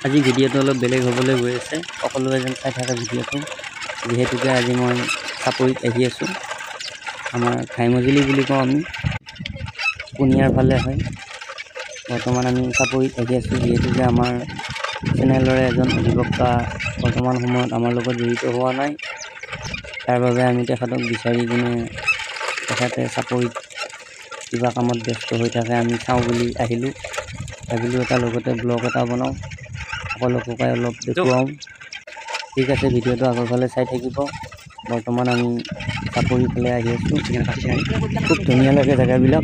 আজি ভিডিঅ'টো অলপ বেলেগ হ'বলৈ গৈ আছে, সকলোৱে যেন চাই থাকে ভিডিঅ'টো। যিহেতুকে আজি মই চাপৰিত আহি আছোঁ। আমাৰ ঘাইমজুলি বুলি কওঁ আমি, কুনিয়াৰ ফালে হয়। বৰ্তমান আমি চাপৰিত আহি আছোঁ, যিহেতুকে আমাৰ চেনেলৰে এজন অধিবক্তা বৰ্তমান সময়ত আমাৰ লগত জড়িত হোৱা নাই। তাৰ বাবে আমি তেখেতক বিচাৰি কিনে তেখেতে চাপৰিত কিবা কামত ব্যস্ত হৈ থাকে, আমি চাওঁ বুলি আহিলোঁ। ভাবিলোঁ এটা লগতে ব্লগ এটা বনাওঁ, সকলোকে অলপ দেখুৱাওঁ। ঠিক আছে, ভিডিঅ'টো আগৰ ফালে চাই থাকিব। বৰ্তমান আমি চাপৰি ফালে আহি আছোঁ। খুব ধুনীয়া লাগে জেগাবিলাক,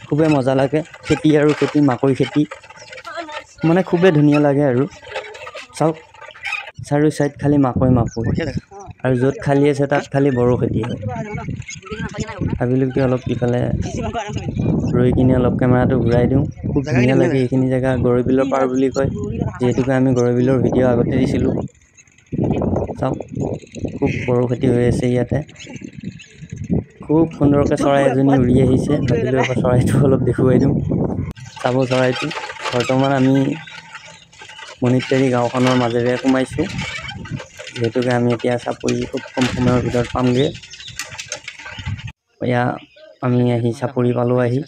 খুবেই মজা লাগে। খেতি আৰু খেতি, মাকৈ খেতি, মানে খুবেই ধুনীয়া লাগে আৰু চাওক, চাৰিও চাইড খালি মাকৈ আৰু য'ত খালী আছে তাত খালি বড়ো খেতি হয়। ভাবিলোঁ কি অলপ ইফালে ৰৈ কিনে অলপ কেমেৰাটো ঘূৰাই দিওঁ। খুব ধুনীয়া লাগে এইখিনি জেগা, গৰৈবিলৰ পাৰ বুলি কয়, যিহেতুকে আমি গৰৈবিলৰ ভিডিঅ' আগতে দিছিলোঁ। চাওক, খুব বড়ো খেতি হৈ আছে ইয়াতে। খুব সুন্দৰকৈ চৰাই এজনী উৰি আহিছে, ভাবিলোঁ আকৌ চৰাইটো অলপ দেখুৱাই দিওঁ। চাব চৰাইটো। বৰ্তমান আমি মণিতেৰী গাঁওখনৰ মাজেৰে সোমাইছোঁ, যিহেতুকে আমি এতিয়া চাপৰি খুব কম সময়ৰ ভিতৰত পামগৈ। এয়া আমি আহি চাপৰি পালোঁ আহি,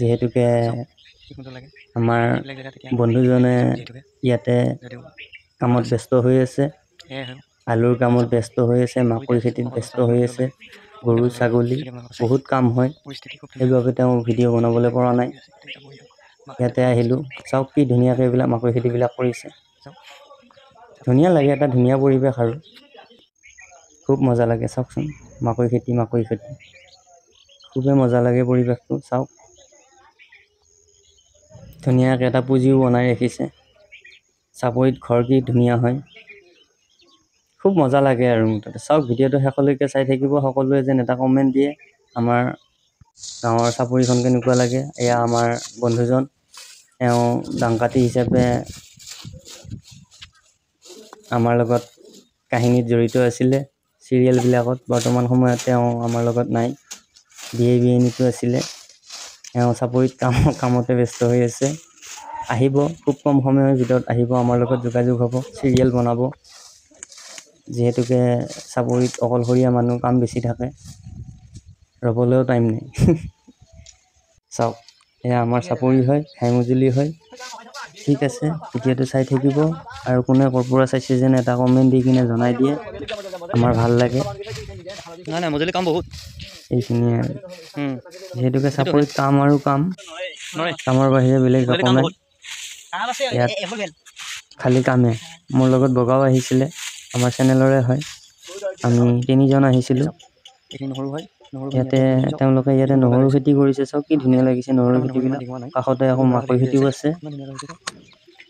যিহেতুকে আমাৰ বন্ধুজনে ইয়াতে কামত ব্যস্ত হৈ আছে, আলুৰ কামত ব্যস্ত হৈ আছে, মাকৈ খেতিত ব্যস্ত হৈ আছে। গৰু ছাগলী বহুত কাম হয়, সেইবাবে তেওঁ ভিডিঅ' বনাবলৈ পৰা নাই। ইয়াতে আহিলোঁ, চাওক কি ধুনীয়াকৈ এইবিলাক মাকৈ খেতিবিলাক কৰিছে। ধুনীয়া লাগে, এটা ধুনীয়া পৰিৱেশ আৰু খুব মজা লাগে। চাওকচোন, মাকৈ খেতি খুবেই মজা লাগে পৰিৱেশটো। চাওক, ধুনীয়াকৈ এটা পুঁজিও বনাই ৰাখিছে। চাপৰিত ঘৰ কি ধুনীয়া হয়, খুব মজা লাগে আৰু মুঠতে। চাওক, ভিডিঅ'টো শেষলৈকে চাই থাকিব। সকলোৱে যেন এটা কমেণ্ট দিয়ে, আমাৰ গাঁৱৰ চাপৰিখন কেনেকুৱা লাগে। এয়া আমাৰ বন্ধুজন, তেওঁ দাংকাটি হিচাপে আমাৰ লগত কাহিনীত জড়িত আছিলে, চিৰিয়েলবিলাকত। বৰ্তমান সময়ত তেওঁ আমাৰ লগত নাই, বিএনিটো আছিলে। তেওঁ চাপৰিত কামতে ব্যস্ত হৈ আছে। আহিব, খুব কম সময়ৰ ভিতৰত আহিব, আমাৰ লগত যোগাযোগ হ'ব, চিৰিয়েল বনাব। যিহেতুকে চাপৰিত অকলশৰীয়া মানুহ, কাম বেছি থাকে, ৰ'বলৈও টাইম নাই। চাওক, এয়া আমাৰ চাপৰি হয়, ঘাইমজুলি হয়। ঠিক আছে, ভিডিঅ'টো চাই থাকিব। আৰু কোনে ক'ৰ পৰা চাইছে যেন এটা কমেণ্ট দি কিনে জনাই দিয়ে, আমাৰ ভাল লাগে। মজুলি কাম বহুত এইখিনিয়ে আৰু, যিহেতুকে চাপৰিত কাম আৰু কাম, কামৰ বাহিৰে বেলেগ একো নাই ইয়াত, খালি কামে। মোৰ লগত বগাও আহিছিলে, আমাৰ চেনেলৰে হয়। আমি 3জন আহিছিলোঁ। ইয়াতে তেওঁলোকে ইয়াতে নহৰু খেতি কৰিছে। চাওক কি ধুনীয়া লাগিছে নহৰু খেতিবিলাক, কাষতে আকৌ মাকৈ খেতিও আছে,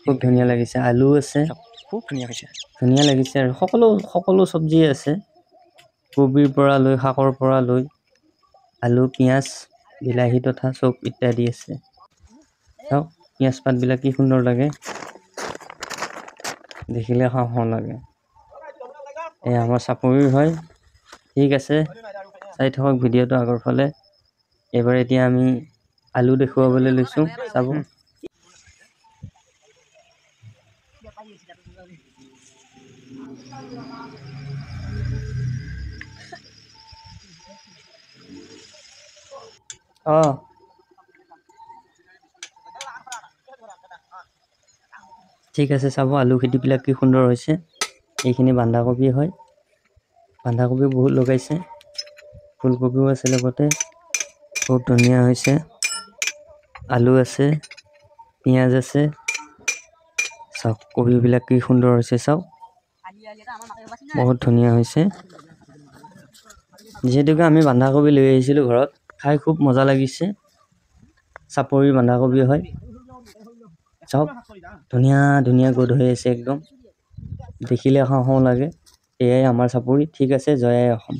খুব ধুনীয়া লাগিছে। আলু আছে, ধুনীয়া লাগিছে আৰু সকলো চব্জিয়ে আছে, কবিৰ পৰা লৈ, শাকৰ পৰা লৈ, আলু, পিঁয়াজ, বিলাহী তথা চব ইত্যাদি আছে। চাওক, পিঁয়াজ পাতবিলাক কি সুন্দৰ লাগে, দেখিলে খাওঁ খাওঁ লাগে। এয়া আমাৰ চাপৰিৰ হয়। ঠিক আছে, চাই থাকক ভিডিঅ'টো আগৰ ফালে। এইবাৰ এতিয়া আমি আলু দেখুৱাবলৈ লৈছোঁ, চাব। ঠিক আছে, চাব আলু খেতিবিলাক কি সুন্দৰ হৈছে। এইখিনি বন্ধাকবি হয়, বন্ধাকবি বহুত লগাইছে, ফুলকবিও আছে লগতে, খুব ধুনীয়া হৈছে। আলু আছে, পিঁয়াজ আছে, চাওক কবিবিলাক কি সুন্দৰ হৈছে। চাওক, বহুত ধুনীয়া হৈছে। যিহেতুকে আমি বন্ধাকবি লৈ আহিছিলোঁ ঘৰত, খাই খুব মজা লাগিছে। চাপৰিৰ বন্ধাকবি হয়, চাওক ধুনীয়া ধুনীয়া গোট হৈ আছে, একদম দেখিলে খাওঁ খাওঁ লাগে। এয়াই আমাৰ চাপৰি। ঠিক আছে, জয় আই অসম।